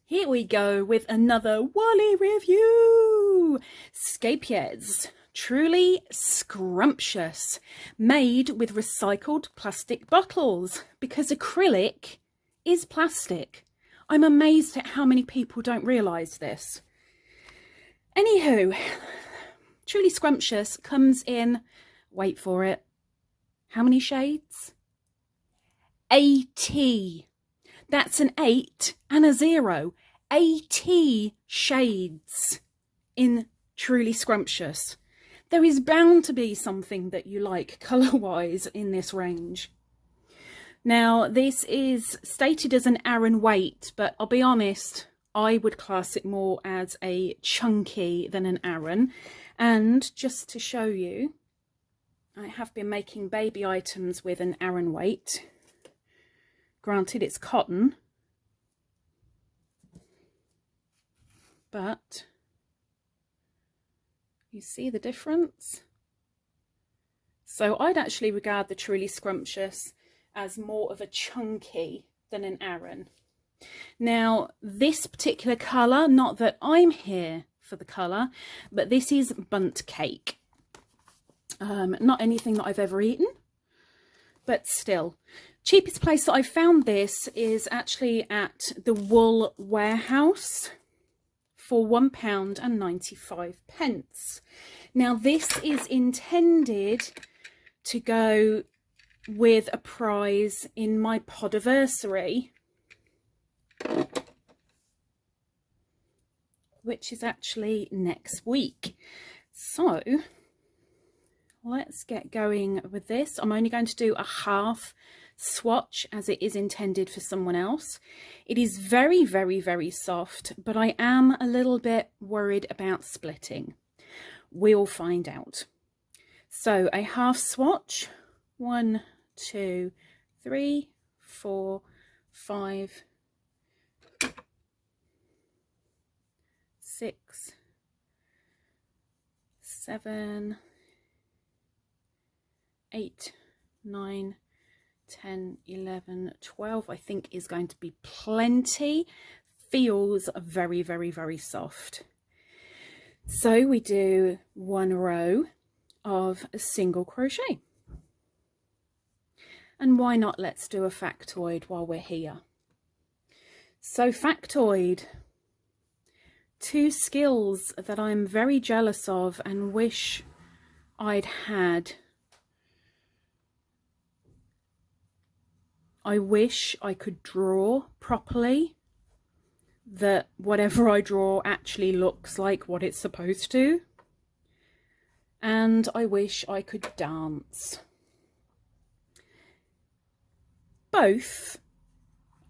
Here we go with another Wally review. Scheepjes Truly Scrumptious, made with recycled plastic bottles because acrylic is plastic. I'm amazed at how many people don't realise this. Anywho, Truly Scrumptious comes in, wait for it, how many shades? 80. That's an 8 and a 0. 80 shades in Truly Scrumptious. There is bound to be something that you like colour-wise in this range. Now, this is stated as an Aran weight, but I'll be honest, I would class it more as a chunky than an Aran. And just to show you, I have been making baby items with an Aran weight. Granted, it's cotton, but you see the difference? So I'd actually regard the Truly Scrumptious as more of a chunky than an Aran. Now, this particular colour, not that I'm here for the colour, but this is bundt cake. Not anything that I've ever eaten, but still. Cheapest place that I found this is actually at the Wool Warehouse for £1.95. Now this is intended to go with a prize in my podiversary, which is actually next week. So let's get going with this. I'm only going to do a half swatch as it is intended for someone else. It is very, very, very soft, but I am a little bit worried about splitting. We'll find out. So a half swatch, 1, 2, 3, 4, 5, 6, 7, 8, 9, 10, 11, 12, I think is going to be plenty. Feels very, very, very soft. So we do 1 row of a single crochet. And why not, let's do a factoid while we're here. So factoid, 2 skills that I'm very jealous of and wish I'd had. I wish I could draw properly, that whatever I draw actually looks like what it's supposed to. And I wish I could dance. Both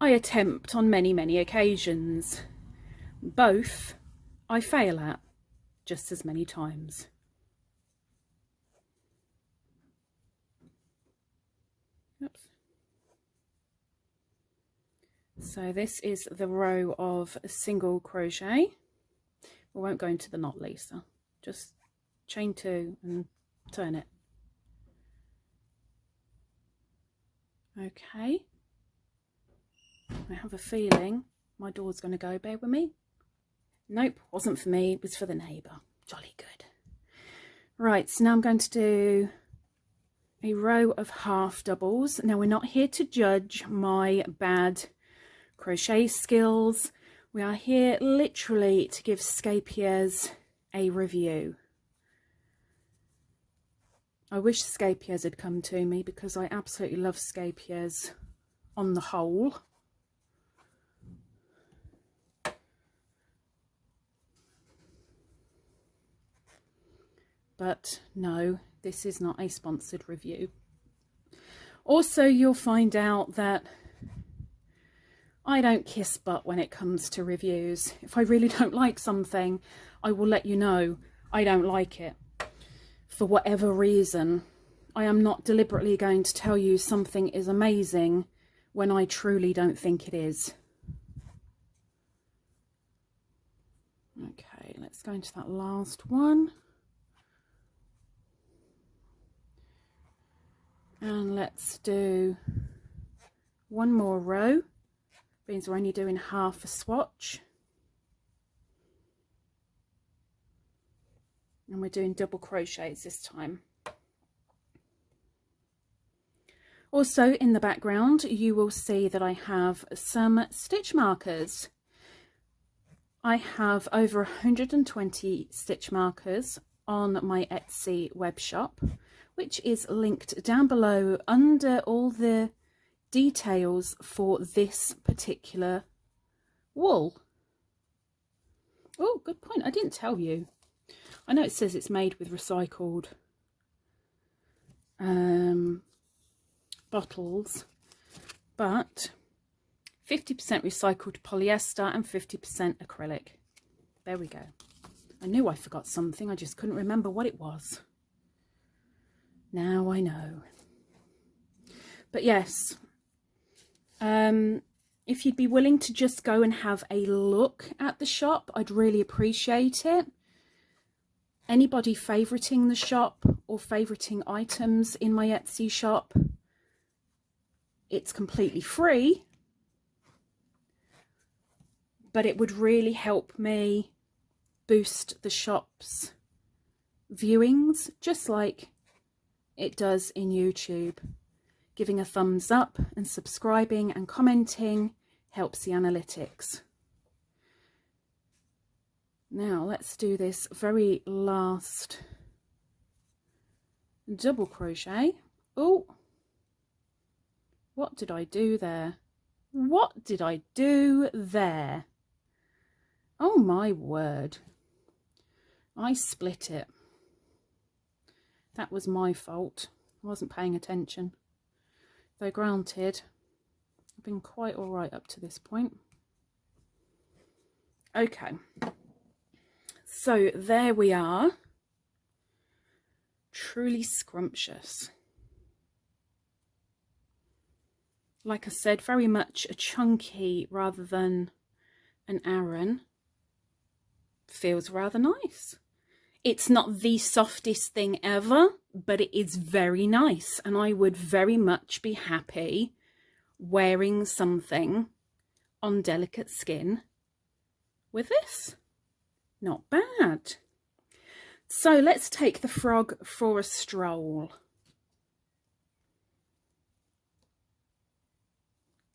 I attempt on many, many occasions. Both I fail at just as many times. Oops. So this is the row of single crochet. We won't go into the knot, Lisa. Just chain 2 and turn it. Okay. I have a feeling my door's going to go. Bear with me. Nope, wasn't for me. It was for the neighbour. Jolly good. Right, so now I'm going to do a row of half doubles. Now we're not here to judge my bad crochet skills. We are here literally to give Scheepjes a review. I wish Scheepjes had come to me because I absolutely love Scheepjes on the whole. But no, this is not a sponsored review. Also, you'll find out that I don't kiss butt when it comes to reviews. If I really don't like something, I will let you know I don't like it. For whatever reason, I am not deliberately going to tell you something is amazing when I truly don't think it is. Okay, let's go into that last one. And let's do one more row. Means we're only doing half a swatch. And we're doing double crochets this time. Also in the background you will see that I have some stitch markers. I have over 120 stitch markers on my Etsy web shop, which is linked down below under all the details for this particular wool. Oh, good point. I didn't tell you. I know it says it's made with recycled bottles, but 50% recycled polyester and 50% acrylic. There we go. I knew I forgot something, I just couldn't remember what it was. Now I know. But yes, if you'd be willing to just go and have a look at the shop, I'd really appreciate it. Anybody favoriting the shop or favoriting items in my Etsy shop, it's completely free, but it would really help me boost the shop's viewings, just like it does in YouTube. Giving a thumbs up and subscribing and commenting helps the analytics. Now let's do this very last double crochet. Oh, what did I do there? What did I do there? Oh my word. I split it. That was my fault. I wasn't paying attention. Though granted, I've been quite all right up to this point. Okay. So there we are. Truly scrumptious. Like I said, very much a chunky rather than an Aran. Feels rather nice. It's not the softest thing ever, but it is very nice, and I would very much be happy wearing something on delicate skin with this. Not bad. So let's take the frog for a stroll.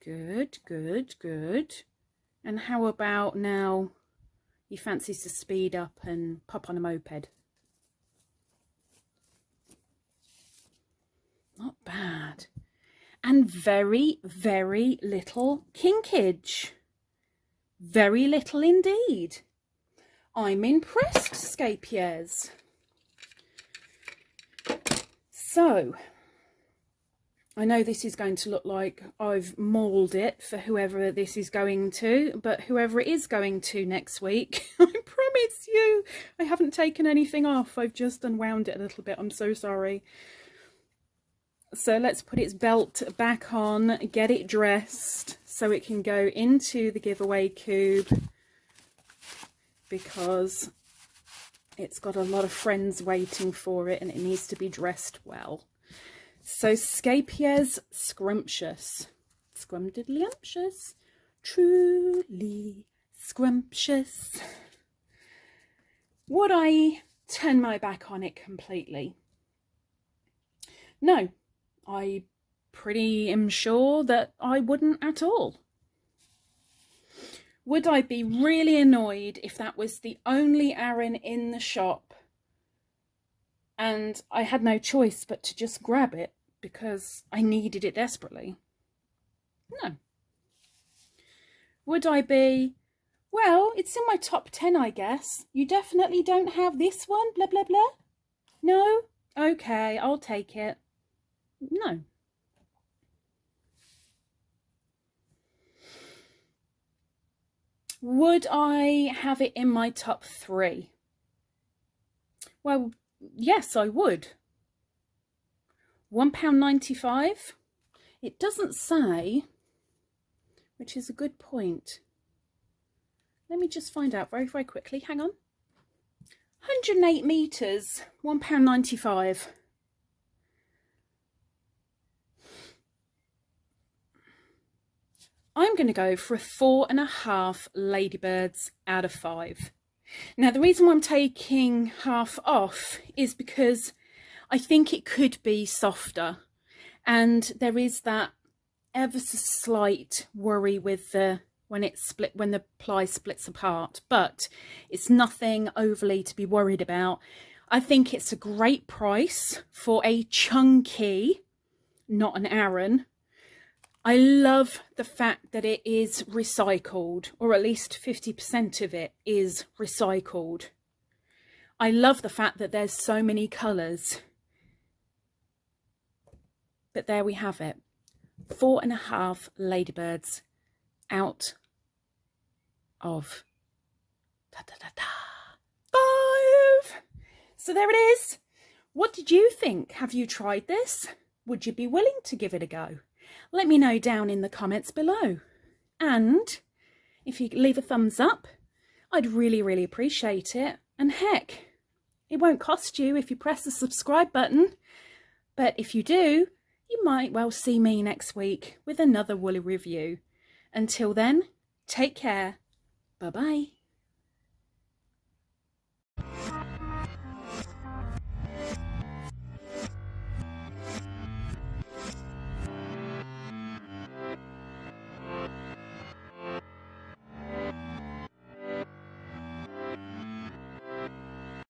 Good, good, good. And how about now he fancies to speed up and pop on a moped? Not bad. And very, very little kinkage. Very little indeed. I'm impressed, Scheepjes. So, I know this is going to look like I've mauled it for whoever this is going to, but whoever it is going to next week, I promise you, I haven't taken anything off. I've just unwound it a little bit. I'm so sorry. So let's put its belt back on, get it dressed so it can go into the giveaway cube, because it's got a lot of friends waiting for it and it needs to be dressed well. So Scheepjes Scrumptious, scrumdiddlyumptious, truly scrumptious. Would I turn my back on it completely? No, I pretty am sure that I wouldn't at all. Would I be really annoyed if that was the only Aran in the shop and I had no choice but to just grab it because I needed it desperately? No. Would I be, well, it's in my top 10, I guess. You definitely don't have this one, blah, blah, blah? No? Okay, I'll take it. No. Would I have it in my top 3? Well, yes, I would. £1.95. It doesn't say, which is a good point. Let me just find out very, very quickly. Hang on. 108 metres, £1.95. I'm going to go for a 4.5 ladybirds out of 5. Now, the reason why I'm taking half off is because I think it could be softer, and there is that ever so slight worry with when the ply splits apart, but it's nothing overly to be worried about. I think it's a great price for a chunky, not an Aran. I love the fact that it is recycled, or at least 50% of it is recycled. I love the fact that there's so many colours. But there we have it. 4.5 ladybirds out of 5. So there it is. What did you think? Have you tried this? Would you be willing to give it a go? Let me know down in the comments below. And if you leave a thumbs up, I'd really, really appreciate it. And heck, it won't cost you if you press the subscribe button. But if you do, you might well see me next week with another woolly review. Until then, take care. Bye-bye.